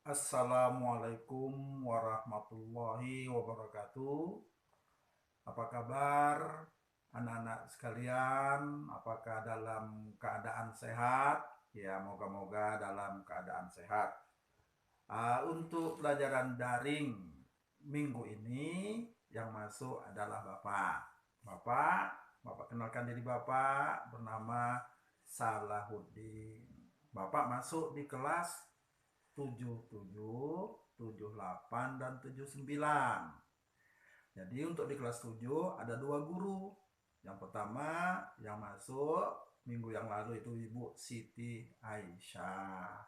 Assalamualaikum warahmatullahi wabarakatuh. Apa kabar anak-anak sekalian? Apakah dalam keadaan sehat? Ya, moga-moga dalam keadaan sehat. Untuk pelajaran daring minggu ini yang masuk adalah Bapak. Bapak kenalkan diri Bapak, bernama Salahuddin. Bapak masuk di kelas 77, 78, dan 79. Jadi untuk di kelas 7 ada 2 guru. Yang pertama yang masuk minggu yang lalu itu Ibu Siti Aisyah.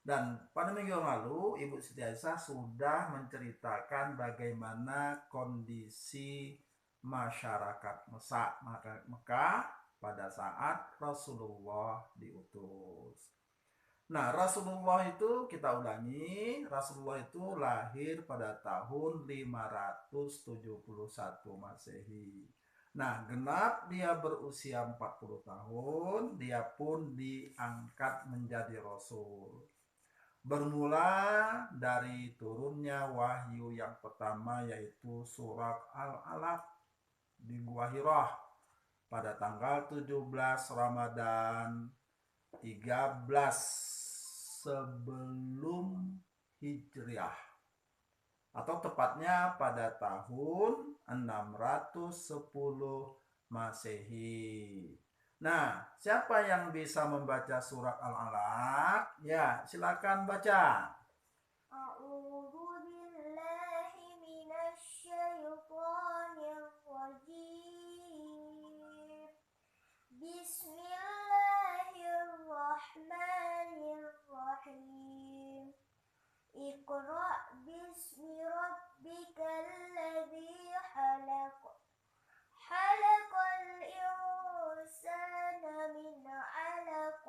Dan pada minggu yang lalu Ibu Siti Aisyah sudah menceritakan bagaimana kondisi masyarakat Mekah pada saat Rasulullah diutus. Nah, Rasulullah itu kita ulangi, Rasulullah itu lahir pada tahun 571 Masehi. Nah, genap dia berusia 40 tahun, dia pun diangkat menjadi Rasul. Bermula dari turunnya wahyu yang pertama yaitu surat Al-Alaq di Gua Hirah pada tanggal 17 Ramadan 13 sebelum Hijriah, atau tepatnya pada tahun 610 Masehi. Nah, siapa yang bisa membaca surat Al-Alaq? Ya, silakan baca. A'udzu billahi minasyaitonir rajim. Bismillahirrahmanirrahim. Iqra bismi rabbikal ladzi khalaq. Khalaqal insana min 'alaq.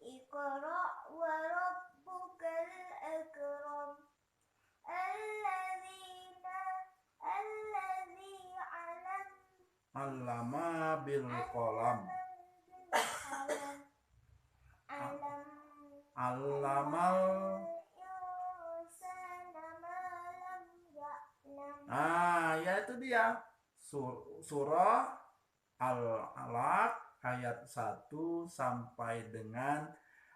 Iqra wa rabbukal akram. Alladzi 'alam Allama bil qalam. Allamal. Ya itu dia. Surah Al-Alaq ayat 1 sampai dengan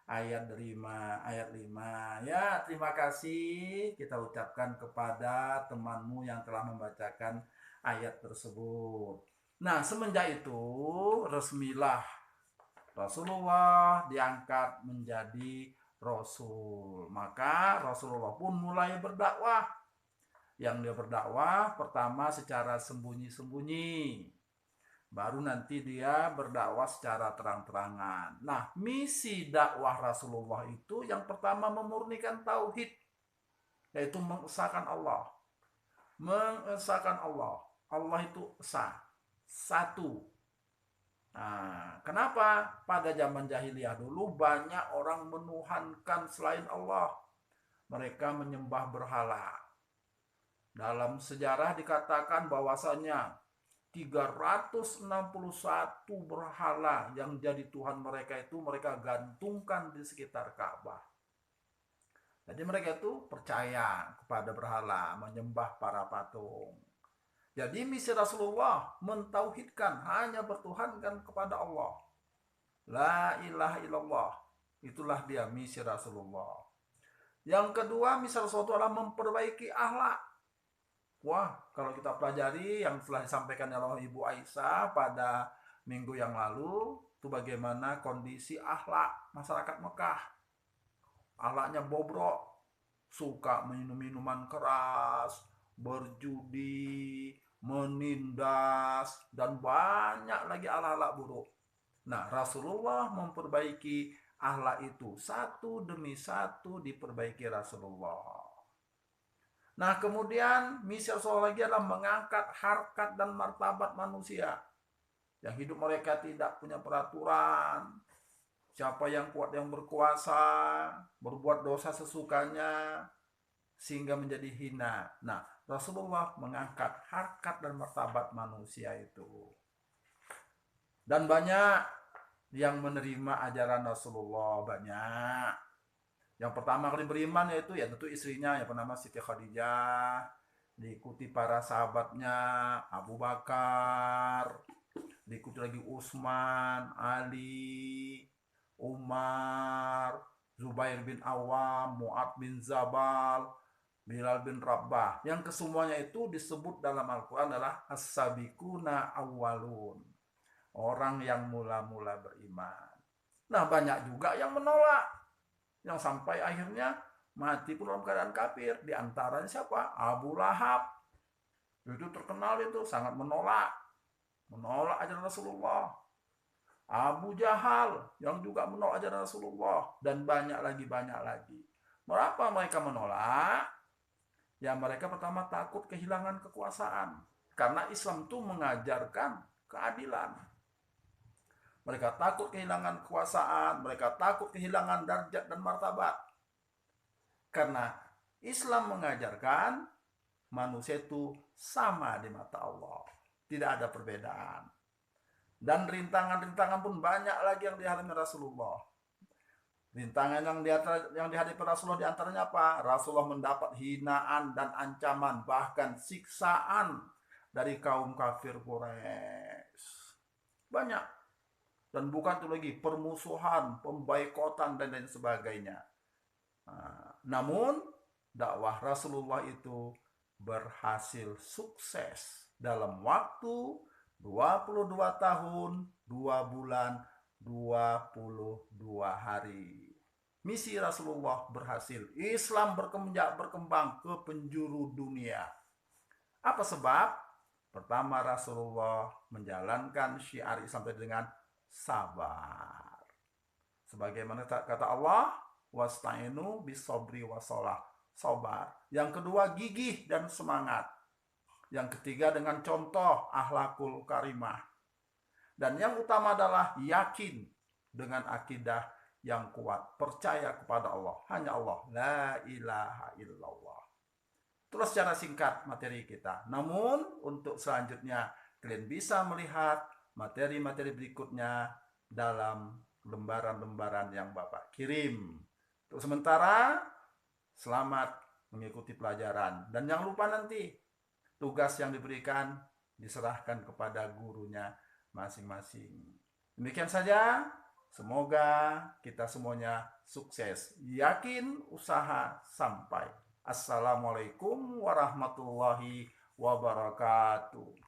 ayat 5. Ya, terima kasih kita ucapkan kepada temanmu yang telah membacakan ayat tersebut. Nah, semenjak itu resmilah Rasulullah diangkat menjadi Rasul. Maka Rasulullah pun mulai berdakwah. Yang dia berdakwah pertama secara sembunyi-sembunyi. Baru nanti dia berdakwah secara terang-terangan. Nah, misi dakwah Rasulullah itu yang pertama memurnikan tauhid, yaitu mengesahkan Allah. Mengesahkan Allah. Allah itu esa, satu. Nah, kenapa pada zaman jahiliyah dulu banyak orang menuhankan selain Allah? Mereka menyembah berhala. Dalam sejarah dikatakan bahwasanya 361 berhala yang jadi Tuhan mereka itu mereka gantungkan di sekitar Ka'bah. Jadi mereka itu percaya kepada berhala, menyembah para patung. Jadi misi Rasulullah mentauhidkan, hanya bertuhankan kepada Allah. La ilaha illallah. Itulah dia misi Rasulullah. Yang kedua, misi Rasulullah adalah memperbaiki akhlak. Wah, kalau kita pelajari yang telah disampaikan oleh Ibu Aisyah pada minggu yang lalu, itu bagaimana kondisi akhlak masyarakat Mekah. Akhlaknya bobrok, suka minum minuman keras, berjudi, menindas, dan banyak lagi akhlak buruk. Nah, Rasulullah memperbaiki akhlak itu satu demi satu, diperbaiki Rasulullah. Nah, kemudian misi Rasulullah lagi adalah mengangkat harkat dan martabat manusia yang hidup mereka tidak punya peraturan. Siapa yang kuat, yang berkuasa, berbuat dosa sesukanya sehingga menjadi hina. Nah, Rasulullah mengangkat harkat dan martabat manusia itu. Dan banyak yang menerima ajaran Rasulullah, banyak. Yang pertama kali beriman yaitu ya tentu istrinya yang bernama Siti Khadijah, diikuti para sahabatnya Abu Bakar, diikuti lagi Utsman, Ali, Umar, Zubair bin Awam, Mu'ad bin Zabal, Bilal bin Rabah. Yang kesemuanya itu disebut dalam Al-Quran adalah as-sabiquna awwalun. Orang yang mula-mula beriman. Nah, banyak juga yang menolak. Yang sampai akhirnya mati pun dalam keadaan kafir. Di antaranya siapa? Abu Lahab. Itu terkenal itu, sangat menolak ajaran Rasulullah. Abu Jahal yang juga menolak ajaran Rasulullah. Dan banyak lagi. Mengapa mereka menolak? Ya mereka pertama takut kehilangan kekuasaan. Karena Islam itu mengajarkan keadilan. Mereka takut kehilangan kekuasaan, mereka takut kehilangan darjat dan martabat. Karena Islam mengajarkan manusia itu sama di mata Allah. Tidak ada perbedaan. Dan rintangan-rintangan pun banyak lagi yang dihadapi Rasulullah. Rintangan yang dihadapi Rasulullah diantaranya apa? Rasulullah mendapat hinaan dan ancaman, bahkan siksaan dari kaum kafir Quraisy. Banyak. Dan bukan itu lagi permusuhan, pemboikotan dan lain sebagainya. Namun dakwah Rasulullah itu berhasil sukses dalam waktu 22 tahun, 2 bulan, 22 hari. Misi Rasulullah berhasil. Islam berkembang ke penjuru dunia. Apa sebab? Pertama, Rasulullah menjalankan syiar sampai dengan sabar. Sebagaimana kata Allah, wasta'inu bisobri wasolah. Sabar. Yang kedua, gigih dan semangat. Yang ketiga, dengan contoh akhlakul karimah. Dan yang utama adalah yakin dengan akidah yang kuat. Percaya kepada Allah. Hanya Allah. La ilaha illallah. Itulah secara singkat materi kita. Namun untuk selanjutnya kalian bisa melihat materi-materi berikutnya dalam lembaran-lembaran yang Bapak kirim. Untuk sementara, selamat mengikuti pelajaran. Dan jangan lupa nanti tugas yang diberikan diserahkan kepada gurunya masing-masing. Demikian saja. Semoga kita semuanya sukses. Yakin usaha sampai. Assalamualaikum warahmatullahi wabarakatuh.